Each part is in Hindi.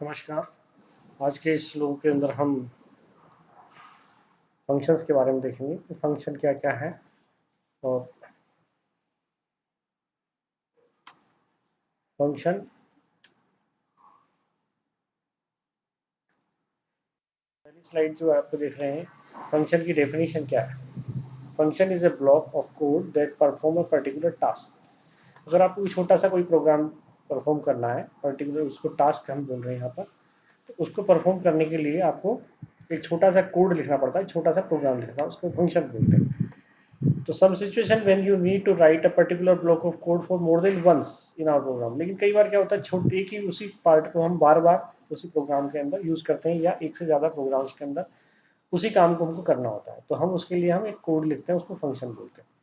नमस्कार। आज के इस श्लोक के अंदर हम फंक्शंस के बारे में देखेंगे कि फंक्शन क्या क्या है। और फंक्शन पहली स्लाइड जो आप देख रहे हैं, फंक्शन की डेफिनेशन क्या है। Function is a block of code that perform a particular task. अगर आपको छोटा सा कोई प्रोग्राम परफॉर्म करना है, पर्टिकुलर उसको टास्क हम बोल रहे हैं यहाँ पर, तो उसको परफॉर्म करने के लिए आपको एक छोटा सा कोड लिखना पड़ता है, छोटा सा प्रोग्राम लिखना है, उसको फंक्शन बोलते हैं। तो some situation when you need to write a particular block of code for more than once in our program, लेकिन कई बार क्या होता है, छोटे एक ही उसी पार्ट को हम बार बार उसी प्रोग्राम के अंदर यूज करते हैं, या एक से ज़्यादा प्रोग्राम्स के अंदर उसी काम को हमको करना होता है, तो हम उसके लिए हम एक कोड लिखते हैं, उसको फंक्शन बोलते हैं।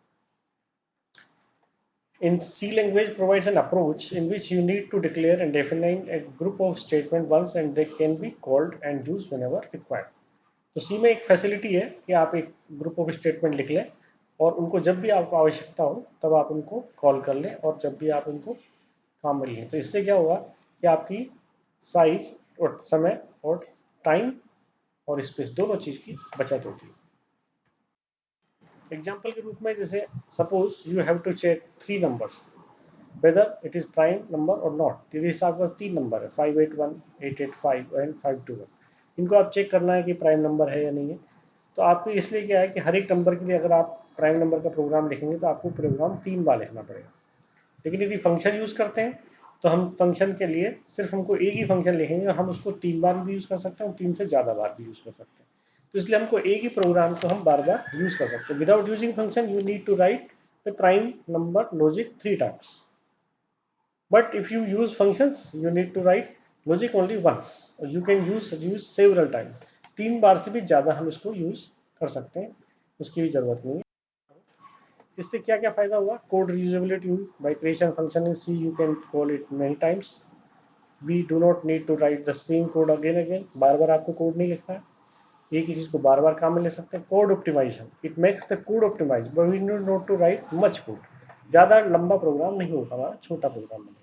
In C language provides an approach in which you need to declare and define a group of statement once and they can be called and used whenever required. तो सी में एक फैसिलिटी है कि आप एक ग्रुप ऑफ स्टेटमेंट लिख लें और उनको जब भी आपको आवश्यकता हो तब आप उनको कॉल कर लें और जब भी आप उनको काम में लें। तो इससे क्या होगा कि आपकी साइज और समय और टाइम और स्पेस दोनों चीज़ की बचत होती है। एग्जाम्पल के रूप में, जैसे suppose you have to check 3 numbers whether it is prime number और नॉट। जैसे हिसाब का 3 नंबर है, 581, 885 एंड 521। इनको आप चेक करना है कि प्राइम नंबर है या नहीं है। तो आपको इसलिए क्या है कि हर एक नंबर के लिए अगर आप प्राइम नंबर का प्रोग्राम लिखेंगे तो आपको प्रोग्राम 3 बार लिखना पड़ेगा। लेकिन यदि फंक्शन यूज़ करते हैं तो हम फंक्शन के लिए सिर्फ हमको एक ही फंक्शन लिखेंगे और हम उसको 3 बार भी यूज़ कर सकते हैं और 3 से ज़्यादा बार भी यूज़ कर सकते हैं। तो इसलिए हमको एक ही प्रोग्राम को हम बार बार यूज़ कर सकते हैं। Without using function you need to write the prime number logic 3 times, but if you use functions you need to write logic only once, or you can use several times। 3 बार से भी ज़्यादा हम इसको यूज़ कर सकते हैं, उसकी भी ज़रूरत नहीं है। इससे क्या क्या फ़ायदा हुआ? कोड रीयूजेबिलिटी हुई। By creation function in C you can call it many times. We do not need to write the same code again again. बार बार आपको कोड नहीं लिखना है, एक ही चीज़ को बार बार काम में ले सकते हैं। Code optimisation, it makes the code optimise, but we need not to write much code. ज़्यादा लंबा प्रोग्राम नहीं होगा, हमारा छोटा प्रोग्राम बनेगा।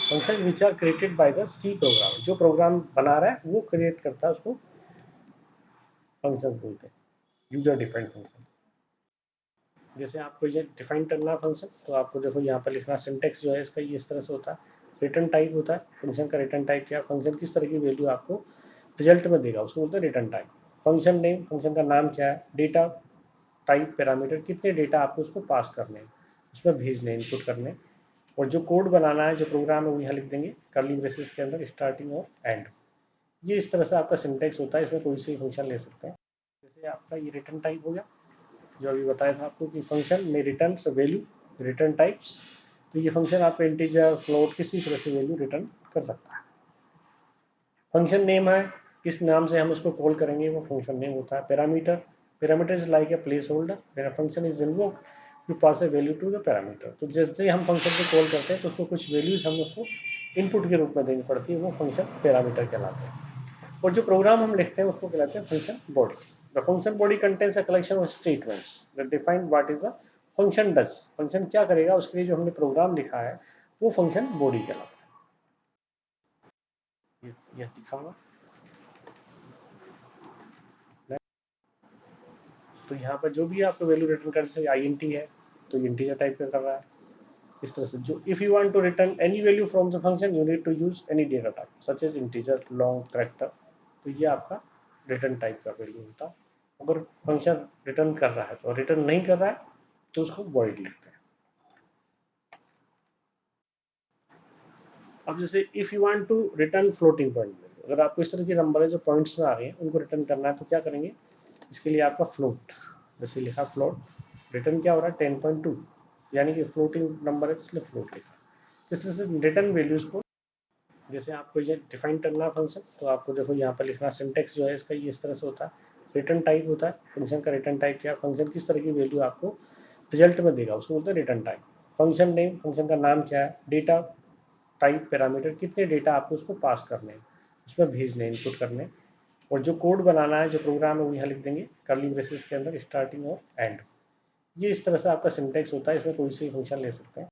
Function which are created by the C program, जो प्रोग्राम बना रहा है वो क्रिएट करता है, उसको फंक्शन बोलते हैं, यूजर डिफाइंड फंक्शन। जैसे आपको ये डिफाइन करना है फंक्शन, तो आपको देखो यहाँ पर लिखना, सिंटेक्स जो है इसका ये इस तरह से होता है। रिटर्न टाइप होता है फंक्शन का। रिटर्न टाइप क्या, फंक्शन किस तरह की वैल्यू आपको रिजल्ट में देगा, उसको बोलते हैं return type. Function name, function का नाम क्या है। डेटा टाइप, पैरामीटर, कितने डेटा आपको उसको पास करने हैं, उसमें भेजने, इनपुट करने। और जो कोड बनाना है, जो प्रोग्राम है, वो यहाँ लिख देंगे कर्ली ब्रेसेस के अंदर, स्टार्टिंग और एंड। ये इस तरह से आपका सिंटेक्स होता है, इसमें कोई से फंक्शन ले सकते हैं। जैसे आपका ये रिटर्न टाइप हो गया, जो अभी बताया था आपको कि फंक्शन में रिटर्न वैल्यू, रिटर्न टाइप्स। तो ये फंक्शन आपका इंटीजर, फ्लोट, किसी तरह से वैल्यू रिटर्न कर सकता है। फंक्शन नेम है, किस नाम से हम उसको कॉल करेंगे, वो फंक्शन नेम होता है। Parameter, parameter is like a place holder, मेरा function is invoke, you pass a value to the parameter. तो जैसे हम फंक्शन को कॉल करते हैं तो उसको कुछ वैल्यूज हम उसको इनपुट के रूप में देनी पड़ती है, वो फंक्शन पैरामीटर कहलाते हैं। और जो प्रोग्राम हम लिखते हैं उसको कहलाते हैं function body. The function body contains a collection of statements that define what is the function does. Function क्या करेगा, उसके लिए जो हमने प्रोग्राम लिखा है वो फंक्शन बॉडी कहलाता है। यह दिखाऊंगा। तो यहाँ पर जो भी आपको वैल्यू रिटर्न कर, जैसे INT है तो इंटीजर टाइप का कर रहा है, इस तरह से। जो if you want to return any value from the function you need to use any data type such as integer, long, character. तो ये आपका रिटर्न टाइप का वैल्यू होता है। अगर फंक्शन रिटर्न कर रहा है तो, रिटर्न नहीं कर रहा है तो उसको वॉइड लिखते हैं। अब जैसे if you want to return floating point, अगर आपको इस तरह के नंबर है जो पॉइंट्स में आ रहे हैं उनको रिटर्न करना है तो क्या करेंगे, इसके लिए आपका फ्लोट, जैसे लिखा फ्लोट, रिटर्न क्या हो रहा है 10.2, यानी कि फ्लोटिंग नंबर है इसलिए फ्लोट लिखा। इस तरह से रिटर्न वैल्यूज को, जैसे आपको ये डिफाइन करना है फंक्शन, तो आपको देखो यहाँ पर लिखना, सिंटेक्स जो है इसका ये इस तरह से होता है। रिटर्न टाइप होता है फंक्शन का। रिटर्न टाइप क्या, फंक्शन किस तरह की वैल्यू आपको रिजल्ट में देगा, उसको बोलते हैं return type. Function name, function का नाम क्या है। डेटा टाइप, पैरामीटर, कितने डेटा आपको उसको पास करने हैं, उसमें भेजने, इनपुट करने। और जो कोड बनाना है, जो प्रोग्राम है, वो यहाँ लिख देंगे कर्ली ब्रेसेस के अंदर, स्टार्टिंग और एंड। ये इस तरह से आपका सिंटेक्स होता है, इसमें कोई से फंक्शन ले सकते हैं।